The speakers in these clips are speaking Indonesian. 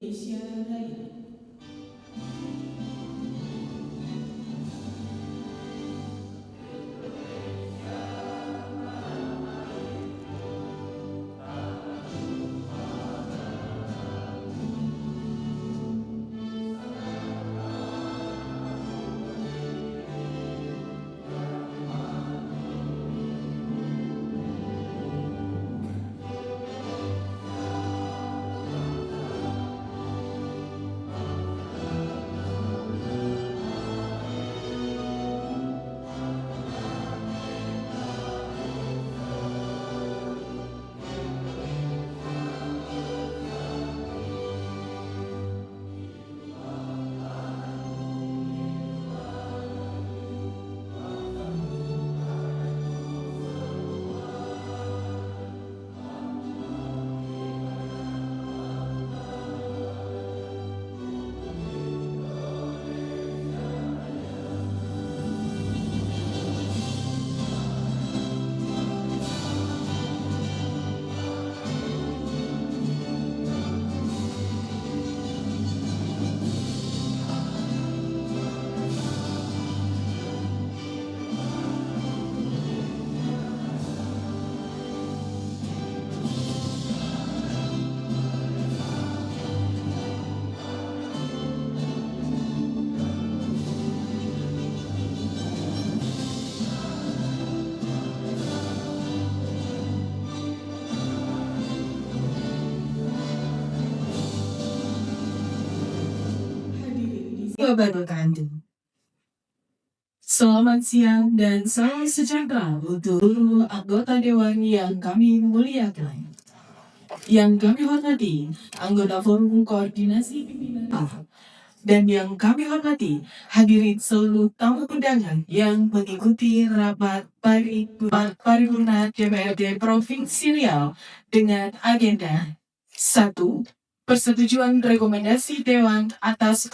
Indonesia Raya. Bapak Kandung. Selamat siang dan salam sejahtera untuk seluruh anggota Dewan yang kami muliakan. Yang kami hormati, anggota Forum Koordinasi Pimpinan dan yang kami hormati, hadirin seluruh tamu undangan yang mengikuti rapat paripurna DPRD Provinsi Riau dengan agenda 1. Persetujuan rekomendasi Dewan atas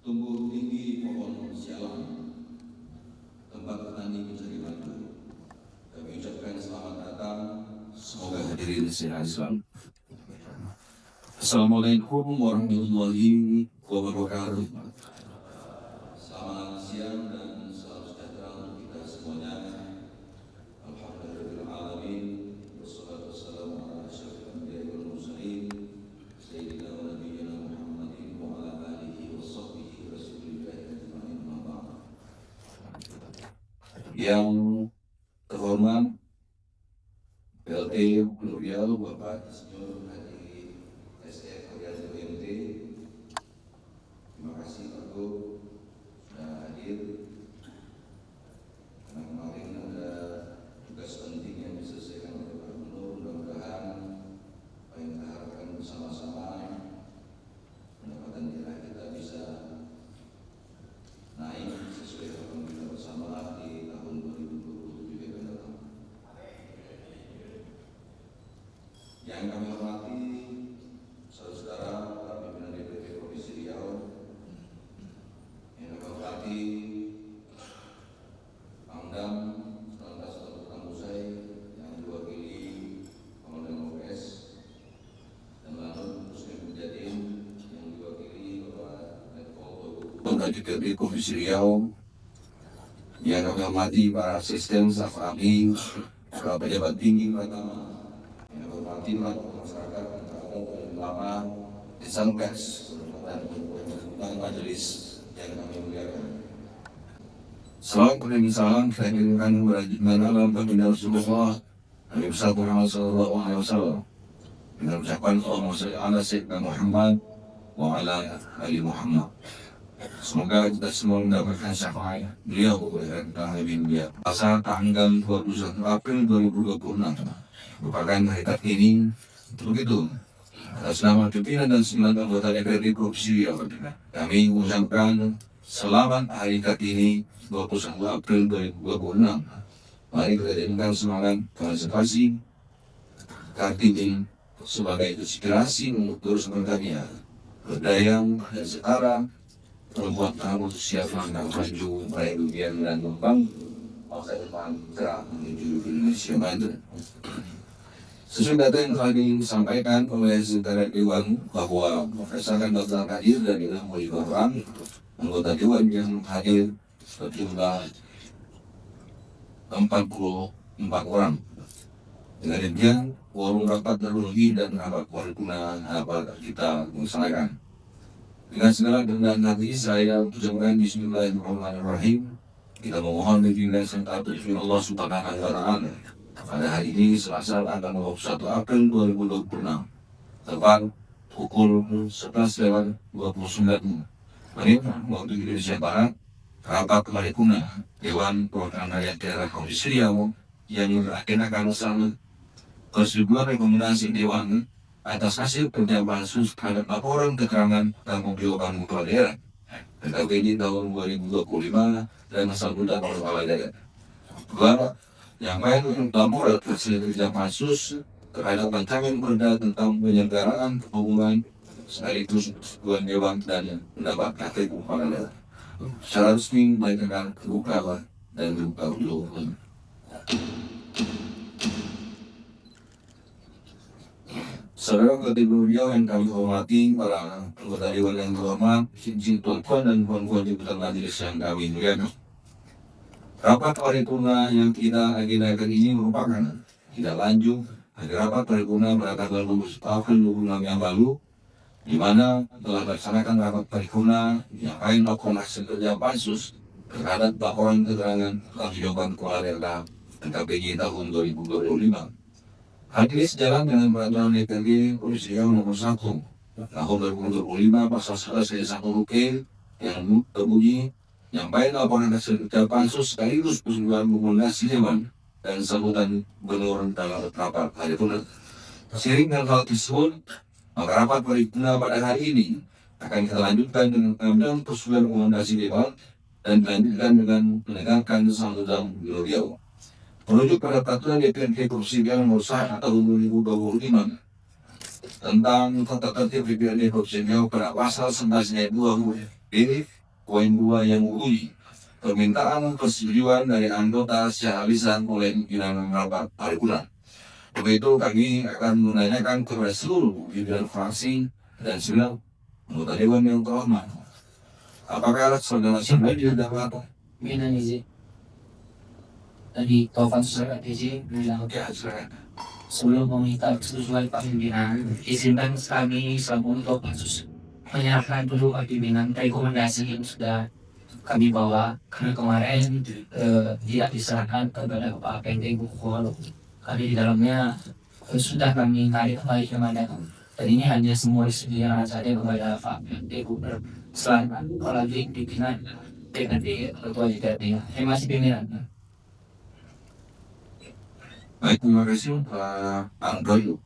tumbuh tinggi pohon sialang, tempat petani mencari madu. Kami ucapkan selamat datang, semoga hadirin sehat selalu. Assalamualaikum warahmatullahi wabarakatuh. Selamat siang dan salam sejahtera untuk kita semuanya. Alhamdulillahirrahmanirrahim. Wassalatu wassalamu ala asyrafil anbiya'i wal mursalin. Sayyidina wa nabiyyina Muhammadin wa ala alihi wa sahbihi rasulillahi ajma'in ma ba'd. Yang terhormat PLT Gubernur Riau Bapak Insinyur Haji SF Haryadi MT, terima kasih Pak Gub sudah hadir. Karena kemarin ada tugas penting yang diselesaikan oleh Pak Gubernur. Mudah-mudahan apa yang kita harapkan bersama-sama, pendapatan daerah kita bisa naik sesuai harapan kita bersama di tahun 2027 yang akan datang. Yang kami hormati saudara-saudara para pimpinan DPRD Provinsi Riau, yang kami hormati Pangdam 19 Kota Tangusai yang diwakili Komandan OPS, dan lalu Muslim Mujadin yang diwakili Bapak Letkol DPRD Provinsi Riau, yang kami hormati para asisten, staf ahli, para pejabat tinggi pertama, yang kami hormati masyarakat, ulama, desain pers, dan majelis yang kami muliakan. Salam salam kita kirimkan kepada alam baginda Rasulullah Nabi besar Muhammad sallallahu alaihi wasallam dengan ucapan Allahumma shalli ala sayyidina Muhammad wa ala ali Muhammad. Semoga kita semua mendapatkan syafaat beliau dan Nabi dia. Pasal tanggal 21 April 2026 merupakan hari Kartini. Untuk itu, atas nama pimpinan dan 9 anggota DPRD Provinsi Riau, kami mengucapkan selamat hari Kartini 21 April 2026. Mari kita jadikan semangat konservasi Kartini sebagai inspirasi untuk terus berkarya, berdaya dan setara membuat kamu siap langkah maju meraih dunia dan kembang masa depan cerah menuju Indonesia maju. Sesudah data yang telah disampaikan oleh Saudara Dewan bahwa berdasarkan daftar hadir dari 65 orang, anggota Dewan yang hadir berjumlah 44 orang. Dengan demikian, quorum rapat terpenuhi dan rapat paripurna dapat kita laksanakan. Dengan segala kerendahan hati, saya ucapkan Bismillahirrahmanirrahim. Kita memohon bimbingan serta perlindungan Allah Subhanahu wa Ta'ala. Pada hari ini, Selasa tanggal 21 April 2026, tepat pukul 11:29 menit waktu Indonesia Barat, rapat paripurna Dewan Perwakilan Rakyat Daerah Provinsi Riau yang beragendakan sama persetujuan rekomendasi Dewan atas hasil kerja pansus terhadap laporan keterangan dan pembebasan kepala daerah PKPD tahun 2025 dan masa muda kepala daerah. Kedua, yang baik laporan hasil kerja pansus terhadap rancangan perda tentang penyelenggaraan hubungan sekaligus persetujuan Dewan dan pendapat KPU kepala daerah secara resmi mereka terbuka dan terbuka untuk umum. Saudara kategori yang kami hormati, para anggota Dewan yang terhormat, izin tuan dan puan-puan jabatan majelis yang kami muliakan. Rapat paripurna yang kita agendakan ini merupakan tidak lanjut dari rapat paripurna pada tanggal 20 April 2026 yang lalu, di mana telah dilaksanakan rapat paripurna yang lain laporan hasil kerja pansus terhadap laporan keterangan tanggung kepala daerah PKPD tahun 2025. Hal ini sejalan dengan peraturan DPRD Provinsi Riau nomor 1 tahun 2025 pasal 11 ayat 1 huruf E yang terbunyi yang baik laporan hasil kerja pansus sekaligus persetujuan rekomendasi Dewan dan sambutan gubernur dalam rapat paripurna. Seiring dengan hal tersebut, maka rapat paripurna pada hari ini akan kita lanjutkan dengan pengambilan persetujuan rekomendasi Dewan dan dilanjutkan dengan menegakkan sambutan gubernur Riau. Merujuk pada peraturan DPRD Provinsi Riau nomor 1 tahun 2025 tentang tata tertib DPRD Provinsi Riau pada pasal 11 ayat 2 huruf B poin 2 yang mengunci permintaan persetujuan dari anggota secara lisan oleh pimpinan rapat paripurna. Untuk itu kami akan menanyakan kepada seluruh pimpinan fraksi dan seluruh anggota Dewan yang terhormat, apakah saudara sendiri dapat Minang izin dari Taufan Surat izin bilang sebelum meminta persetujuan Pak Pimpinan, izinkan kami selaku untuk kasus menyerahkan dulu Pak Pimpinan rekomendasi yang sudah kami bawa karena kemarin tidak diserahkan kepada Pak PND Bukol. Kami di dalamnya sudah kami tarik kembali kepada dan ini hanya semua disediakan saja kepada Pak PND Bukol selain apalagi pimpinan PND ketua DPRD. Terima kasih pimpinan. Baik, terima kasih Pak Anggoyo.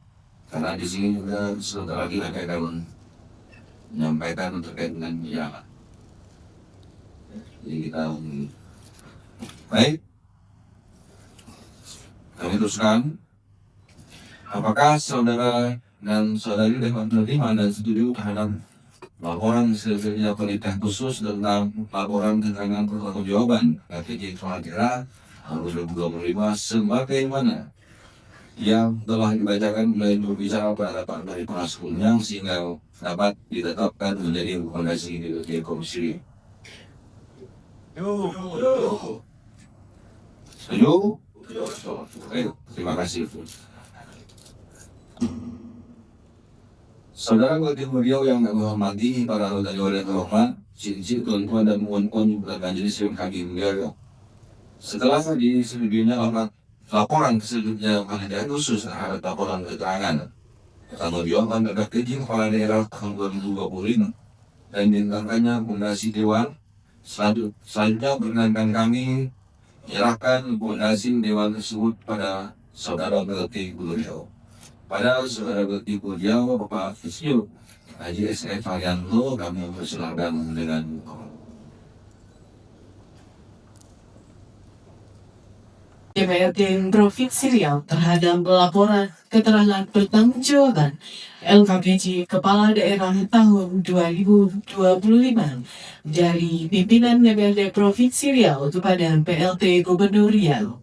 Karena di sini juga sebentar lagi akan menyampaikan terkait dengan pinjaman. Jadi kita baik, kami teruskan. Apakah saudara dan saudari dapat menerima dan setuju terhadap laporan hasil kerja penelitian khusus tentang laporan keterangan pertanggungjawaban KPJ Kepala Daerah tahun 2025 sebagaimana yang telah dibacakan mulai berbicara pada rapat paripurna sebelumnya sehingga dapat ditetapkan menjadi rekomendasi dari Komisi. Setuju? Terima kasih. Saudara Gubernur Riau yang kami hormati, para anggota Dewan yang terhormat, cincin tuan-tuan dan puan-puan majelis yang kami muliakan. Setelah disetujuinya laporan selanjutnya penelitian khusus terhadap laporan keterangan tanggung-jawaban PKPD Kepala Daerah tahun 2025 dan ditentangkannya rekomendasi Dewan, selanjutnya perkenankan kami menyerahkan rekomendasi Dewan tersebut pada Saudara Bupati Riau. Pada Saudara Bupati Riau, Bapak Visio Haji S.F. Haryanto, kami persilakan dengan DPRD Provinsi Riau terhadap laporan keterangan pertanggungjawaban LKPJ Kepala Daerah tahun 2025 dari pimpinan DPRD Provinsi Riau kepada PLT Gubernur Riau.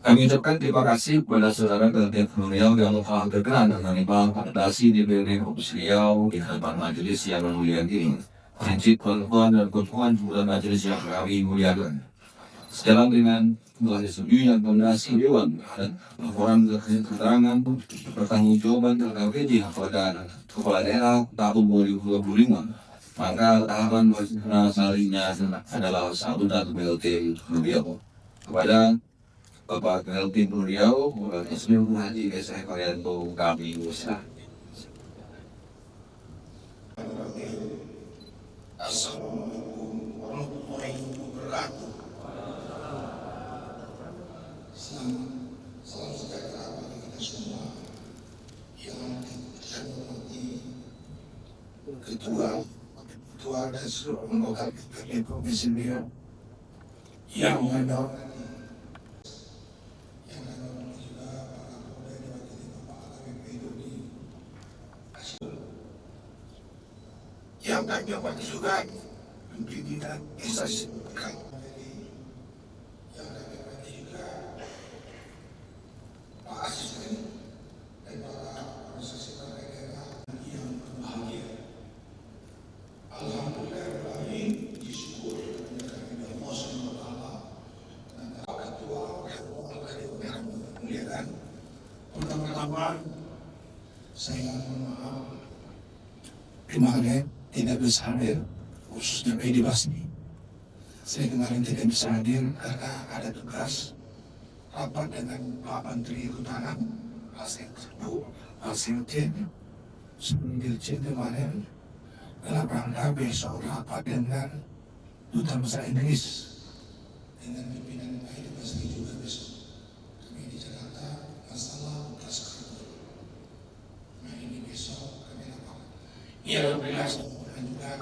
Kami ucapkan terima kasih kepada saudara PLT Riau yang telah berkenan menerima rekomendasi DPRD Provinsi Riau di hadapan majelis yang mulia ini. Prinsip ketentuan dan ketentuan kepada majelis yang kami muliakan. Sejalan dengan telah disetujuinya rekomendasi Dewan dan laporan keterangan pertanggungjawaban LKPJ kepada Kepala Daerah tahun 2025, maka tahapan selanjutnya adalah satu dan PLT Riau kepada Bapak PLT Riau, Ismail Haji Esa Kalianto kami usaha. Assalamualaikum warahmatullahi wabarakatuh. Salam sejahtera bagi kita semua yang saya hormati Ketua dan seluruh anggota DPRD Provinsi Riau yang ada yang kami hormati juga pimpinan instansi yang kami hormati juga Pak Asisten dan para organisasi daerah yang berbahagia. Alhamdulillah kami disyukur dengan kami Allah SWT dan ketua yang muliakan. Pertama-tama saya mohon maaf kemarin tidak bisa hadir, khususnya Pedi Basni. Saya kemarin tidak bisa hadir karena ada tugas rapat dengan Pak Menteri Kehutanan, Pak Sekjen, Dirjen kemarin dalam rangka besok rapat dengan Duta Besar Inggris dengan pimpinan Pedi Basni juga besok. Kami di Jakarta masalah tugas kantor. Nah ini besok kami rapat. Ya, jelas. Juga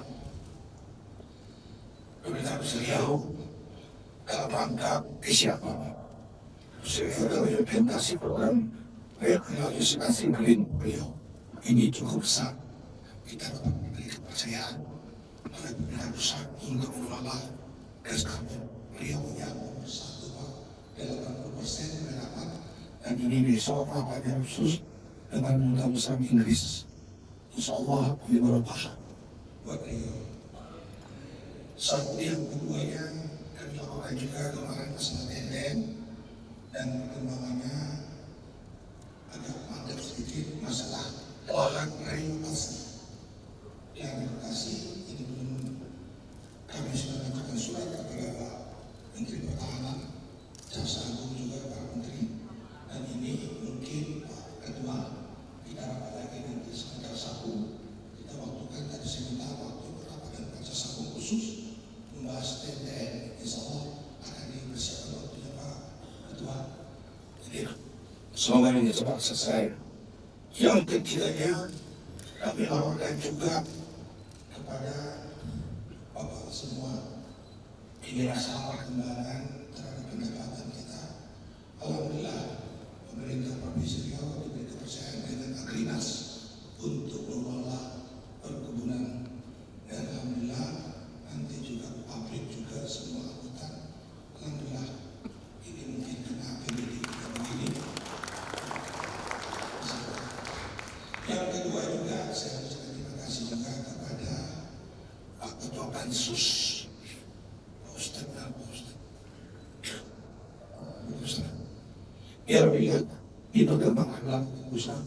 pemerintah Riau dalam rangka siapa saya implementasi program realisasi Green Riau ini cukup besar. Kita dapat memberi kepercayaan pada pemerintah pusat untuk mengelola gas karbon Riau yang nomor 1,80% penerapan, dan ini besok rapatnya khusus dengan Duta Besar Inggris. Insya Allah kami berubah buat Riau. Satu yang keduanya kami lakukan juga kemarin masalah TNDN dan perkembangannya agak mandek sedikit masalah lahan renovasi yang relokasi ini belum kami sudah mengajukan surat kepada Pak Menteri Pertahanan, Jaksa Agung juga Pak Menteri, dan ini mungkin Pak Ketua kita rapat lagi nanti sama Jaksa Agung. Kita waktukan tadi saya minta waktu rapat dengan Jaksa Agung khusus membahas TNDN. Insya Allah akan dipersiapkan waktunya Pak Ketua. Jadi semoga ini cepat selesai. Yang ketiganya kami laporkan juga kepada Bapak semua, ini rasa perkembangan terhadap pendapatan kita. Alhamdulillah pemerintah Provinsi Riau diberi kepercayaan dengan Agrinas untuk mengelola perkebunan, dan alhamdulillah nanti juga pabrik juga semua angkutan. Alhamdulillah ini mungkin karena APBD kita begini. Yang kedua juga saya ucapkan terima kasih juga kepada Pak Ketua Pansus, Ustaz dan Ustaz. Biar lihat itu perkembangan usaha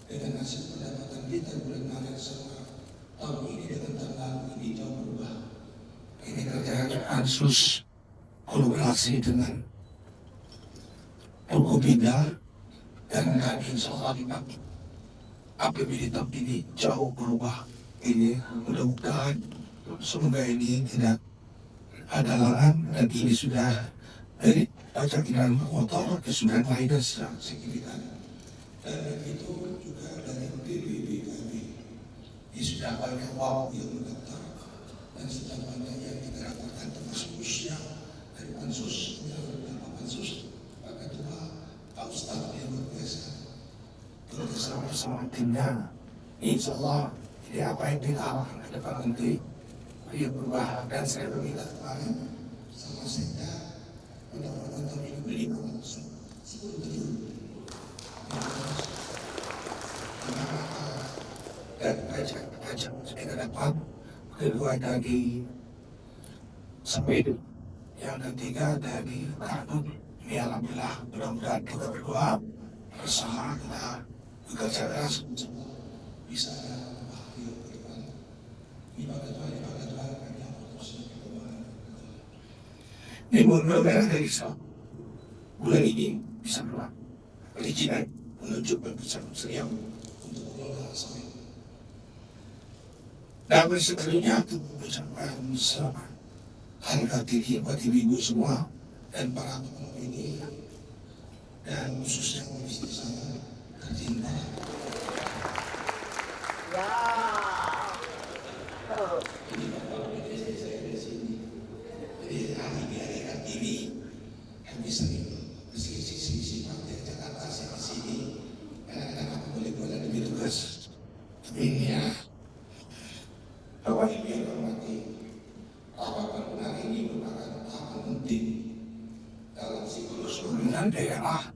dengan hasil pendapatan kita bulan Maret sama tahun ini dengan tanggal ini jauh berubah. Ini kerja Pansus kolaborasi dengan Forkopimda dan kami insya Allah APBD tahun ini jauh berubah. Ini mudah-mudahan semoga ini tidak ada larangan, dan ini sudah dari kendaraan motor ke sudah lainnya secara signifikan. Dan begitu juga dari BPKB ini sudah banyak waktu yang mendaftar, dan sedang banyak yang kita dapatkan termasuk khususnya dari pansus, beberapa pansus, Pak Ketua, Pak Ustadz yang berbiasa bekerjasama bersama timnya. Insya Allah, ini apa yang dilakukan ke depan nanti dia berubah, dan saya meminta kemarin sama saya mudah-mudahan tahun ini beli 10 triliun dan pajak kita dapat. Kedua dari sepeda, yang ketiga dari kanun. Ini alhamdulillah, mudah-mudahan kita berdoa bersama, kita bekerja keras untuk bisa bahagia ke depan. Ibadah Tuhan kami yang putus ini mudah-mudahan dari bulan ini bisa keluar perizinan menuju berbicara serius untuk mengelola sampai. Dan sebelumnya aku mengucapkan selamat harga diri buat ibu semua dan para penonton ini, dan khususnya komisi sana Kartina. Ini bapak saya di sini. Jadi hari ini hari Kartini kami sering berselisih partai Jakarta saya di sini. Kadang-kadang aku boleh lebih tugas. Tapi ya, bahwa ini yang hormati, apapun benar ini merupakan hal penting dalam siklus pemerintahan daerah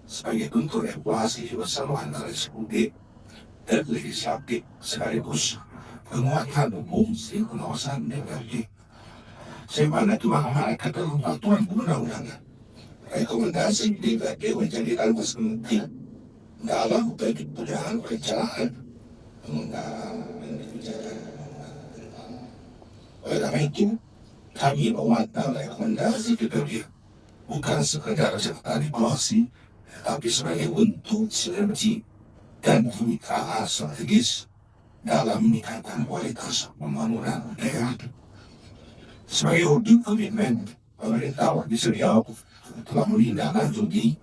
sebagai bentuk evaluasi bersama antara eksekutif dan legislatif sekaligus penguatan umum pengawasan DPRD. Sebagaimana Tuhan kata pembantuan undang-undangan, rekomendasi DPRD menjadi alas penting dalam perencanaan pengundang dan kebijakan. Oleh karena itu, kami memandang rekomendasi DPRD bukan sekedar catatan evaluasi, tapi sebagai bentuk sinergi dan kemitraan strategis dalam meningkatkan kualitas pembangunan daerah. Sebagai wujud komitmen, pemerintah Wadi Riau telah menindaklanjuti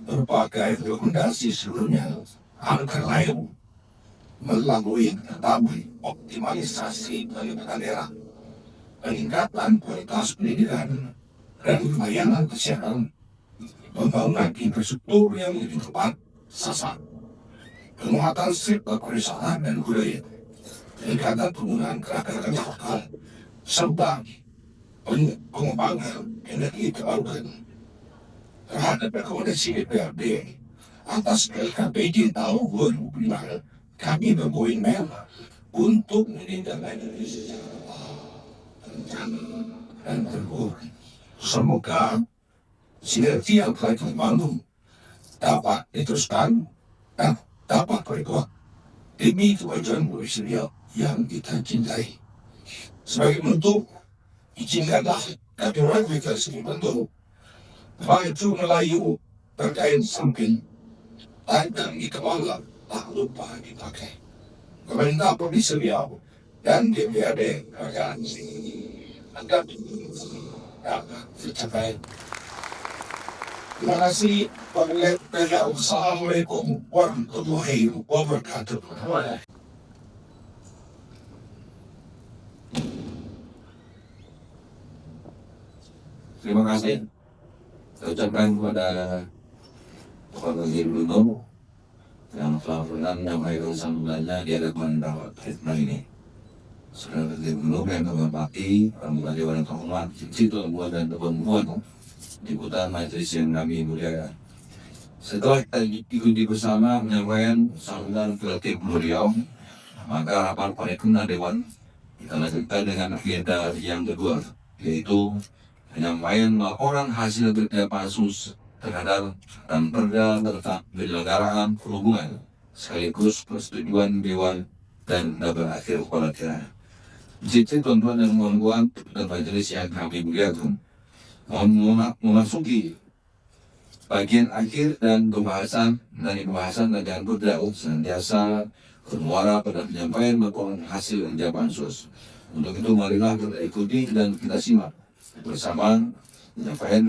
berbagai rekomendasi sebelumnya, antara lain melalui optimalisasi pemerintahan daerah, peningkatan kualitas pendidikan dan layanan kesehatan, pembangunan infrastruktur yang lebih tepat sasaran, penguatan sektor pariwisata dan budaya, peningkatan penggunaan keragaman lokal, serta pengembangan energi terbarukan. Terhadap rekomendasi DPRD atas LKPD tahun 2005, kami berkomitmen untuk menindaklanjuti secara dan terukur. Semoga sinergi yang telah dibangun dapat diteruskan dan dapat berkuat demi kemajuan Indonesia yang kita cintai. Sebagai bentuk, izinkanlah kami mengklarifikasi bentuk baju Melayu terkait samping dan dikelola tak lupa dipakai. Pemerintah Provinsi Riau dan DPRD akan agar tercapai. Terima kasih. Assalamualaikum warahmatullahi wabarakatuh. Terima kasih. Saya ucapkan kepada Bapak Wazir Bruno yang telah menyampaikan sambutannya di hadapan rakyat fitnah ini. Saudara Wazir Bruno yang kami hormati, para dewan terhormat, situ buat dan perempuan di putaran majelis yang kami muliakan. Setelah kita ikuti bersama menyampaikan sambutan ke tim Riau, maka rapat paripurna dewan kita lanjutkan dengan agenda yang kedua, yaitu penyampaian laporan hasil kerja pansus terhadap dan perda tentang penyelenggaraan perhubungan sekaligus persetujuan dewan dan berakhir kepala daerah. Di situ tuan-tuan dan puan-puan dan majelis yang kami muliakan, memasuki bagian akhir dan pembahasan dengan perda senantiasa bermuara pada penyampaian laporan hasil kerja pansus. Untuk itu marilah kita ikuti dan kita simak bersama penyampaian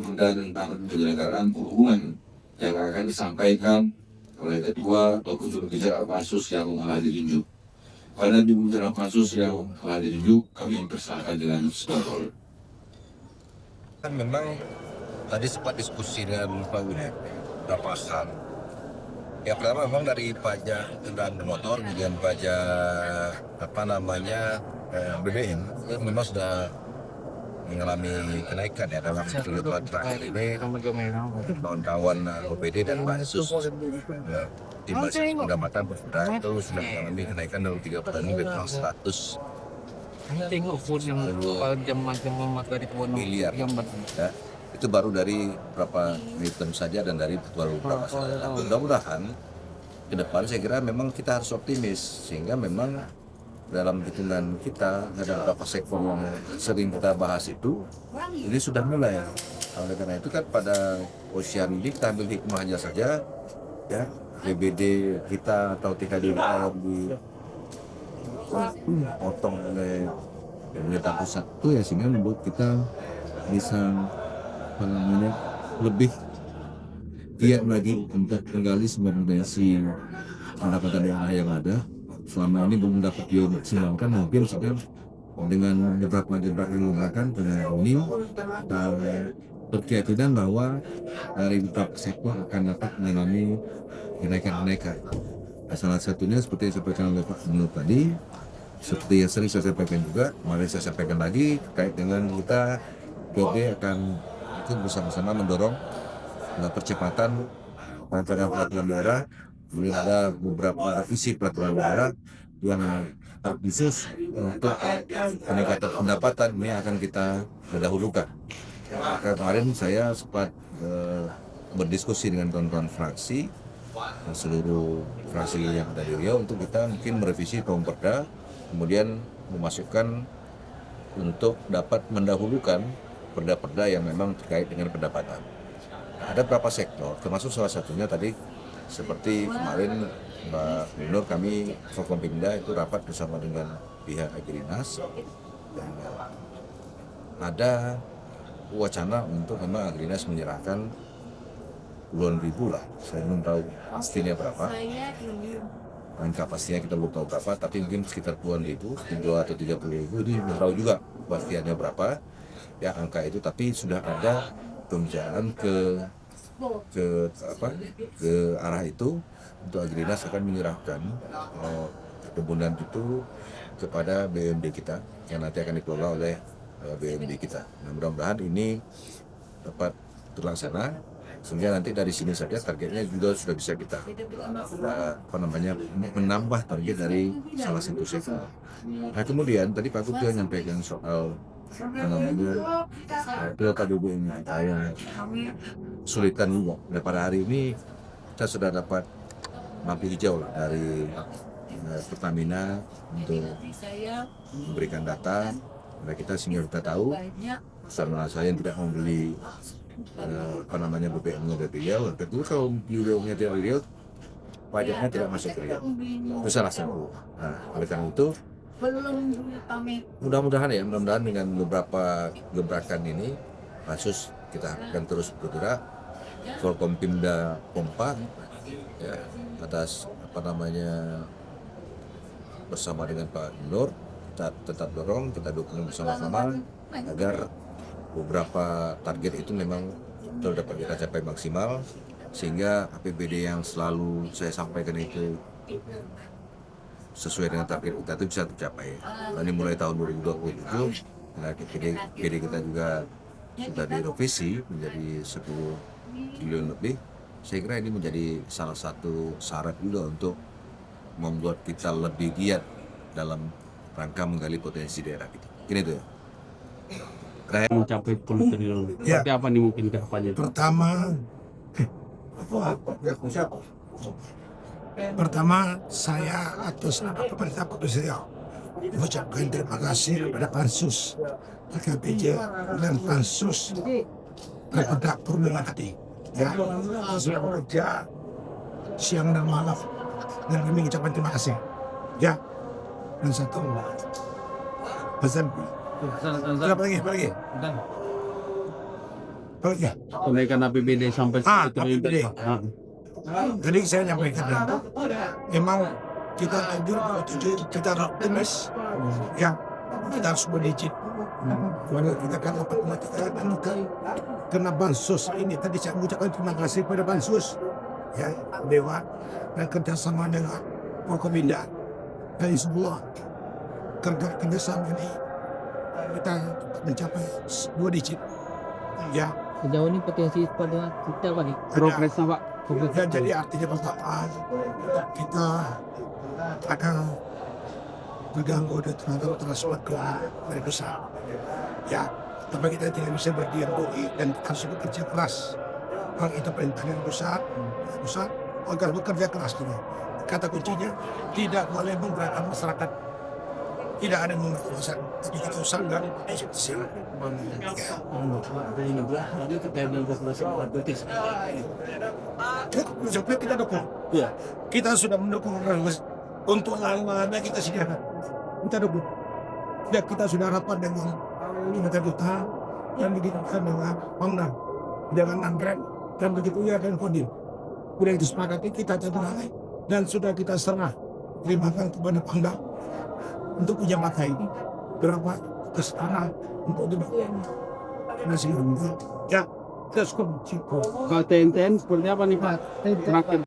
perda tentang penyelenggaraan perhubungan yang akan disampaikan oleh ketua atau juru bicara pansus yang telah ditunjuk. Pada juru bicara pansus yang telah ditunjuk, kami persilakan dengan sponsor. Kan memang tadi sempat diskusi dengan Pak Wina beberapa hal. Yang pertama memang dari pajak kendaraan bermotor, kemudian pajak BBM memang sudah mengalami kenaikan ya dalam beberapa terakhir ini. Kawan-kawan OPD dan Pansus di Basis Pendapatan Pemuda itu sudah mengalami kenaikan dari 3 bulan ini memang 100 miliar. Ya. Itu baru dari beberapa item saja dan dari beberapa saja. Mudah-mudahan ke depan saya kira memang kita harus optimis sehingga memang dalam hitungan kita ada beberapa sektor yang sering kita bahas itu ini sudah mulai. Oleh karena itu kan pada posisi ini kita ambil hikmahnya saja ya, BBD kita atau TKD kita dipotong oleh pemerintah pusat itu ya, sehingga membuat kita bisa lebih giat lagi untuk menggali sumber potensi pendapatan daerah yang ada. Selama ini belum dapat dimaksimalkan, mungkin sekarang dengan beberapa jebak yang menggunakan dengan ini berkeyakinan bahwa dari beberapa sektor akan dapat mengalami kenaikan-kenaikan. Salah satunya seperti yang disampaikan oleh Pak Gubernur tadi, seperti yang sering saya sampaikan juga, kemarin saya sampaikan lagi terkait dengan kita BOD akan itu bersama-sama mendorong percepatan rancangan peraturan daerah. Kemudian ada beberapa revisi peraturan daerah yang khusus untuk peningkatan pendapatan ini akan kita dahulukan. Maka kemarin saya sempat berdiskusi dengan kawan-kawan fraksi, seluruh fraksi yang ada di Riau untuk kita mungkin merevisi Perda, kemudian memasukkan untuk dapat mendahulukan perda-perda yang memang terkait dengan pendapatan. Ada beberapa sektor, termasuk salah satunya tadi seperti kemarin Mbak Gubernur, kami Forkompimda itu rapat bersama dengan pihak Agrinas dan ada wacana untuk memang Agrinas menyerahkan puluhan ribu lah, saya belum tahu pastinya berapa, angka pastinya kita belum tahu berapa, tapi mungkin sekitar puluhan ribu, 2 atau 30 ribu, ini belum tahu juga pastinya berapa ya angka itu, tapi sudah ada pembicaraan ke arah itu untuk Agrinas akan menyerahkan perkebunan itu kepada BUMD kita yang nanti akan dikelola oleh BUMD kita. Nah, mudah-mudahan ini dapat terlaksana sehingga nanti dari sini saja targetnya juga sudah bisa kita menambah target dari salah satu sektor. Nah, kemudian tadi Pak Gubernur menyampaikan soal pilkada BBM yang sulitan juga. Nah, pada hari ini kita sudah dapat lampu hijau lah dari Pertamina untuk memberikan data kepada kita sehingga kita tahu sama saya yang tidak membeli BBM dari Riau, tentu kalau BBM-nya tidak Riau, pajaknya tidak masuk ke Riau. Itu salah satu. Nah, oleh karena itu mudah-mudahan dengan beberapa gebrakan ini kasus kita akan terus bergerak. Forkompimda kompak ya, atas bersama dengan Pak Nur, kita tetap dorong, kita dukung bersama-sama agar beberapa target itu memang dapat kita capai maksimal sehingga APBD yang selalu saya sampaikan itu sesuai dengan target kita itu bisa tercapai. Ini mulai tahun 2027, nah APBD kita juga sudah direvisi menjadi 10 triliun lebih. Saya kira ini menjadi salah satu syarat juga untuk membuat kita lebih giat dalam rangka menggali potensi daerah kita. Ini tuh ya. Mencapai 10 triliun. Seperti apa nih mungkin ke depannya? Pertama saya atas nama pemerintah Provinsi Riau mengucapkan terima kasih kepada Pansus, KPJ dan Pansus terhadap perundingan tadi. Ya, sudah bekerja siang dan malam dan kami mengucapkan terima kasih. Ya, dan satu pesan. Apa lagi? Kenaikan APBD sampai APBD. Jadi saya nyampaikan memang kita 2007 kita optimis ya kita harus berizin. Karena kita kan kena bansos ini tadi saya ucapkan terima kasih pada bansos ya Dewan dan kerjasama dengan Forkominda dari semua kerjasama ini kita mencapai 2 digit ya. Sejauh ini potensi pada kita apa nih? Progresnya Pak. Ya, jadi artinya pertama kita akan terganggu dan transfer ke dari besar ya, tapi kita tidak bisa berdiam diri dan harus bekerja keras. Kalau itu perintah yang besar agar bekerja keras dulu. Kata kuncinya tidak boleh menggerakkan masyarakat, tidak ada yang menggerakkan masyarakat, tapi kita usahakan kita dukung. Kita sudah mendukung untuk lawannya, kita sediakan. Kita dukung. Ya, kita sudah rapat dengan Kementerian Duta dan begitu dengan Pemda, dengan Anggrek dan begitu ya dengan Kodim. Sudah disepakati kita terangkai dan sudah kita serah terimakan kepada Pemda untuk punya maka ini berapa kesana untuk dibangun. Masih ya, terus Kalau TNTN seperti apa nih Pak? Terakhir.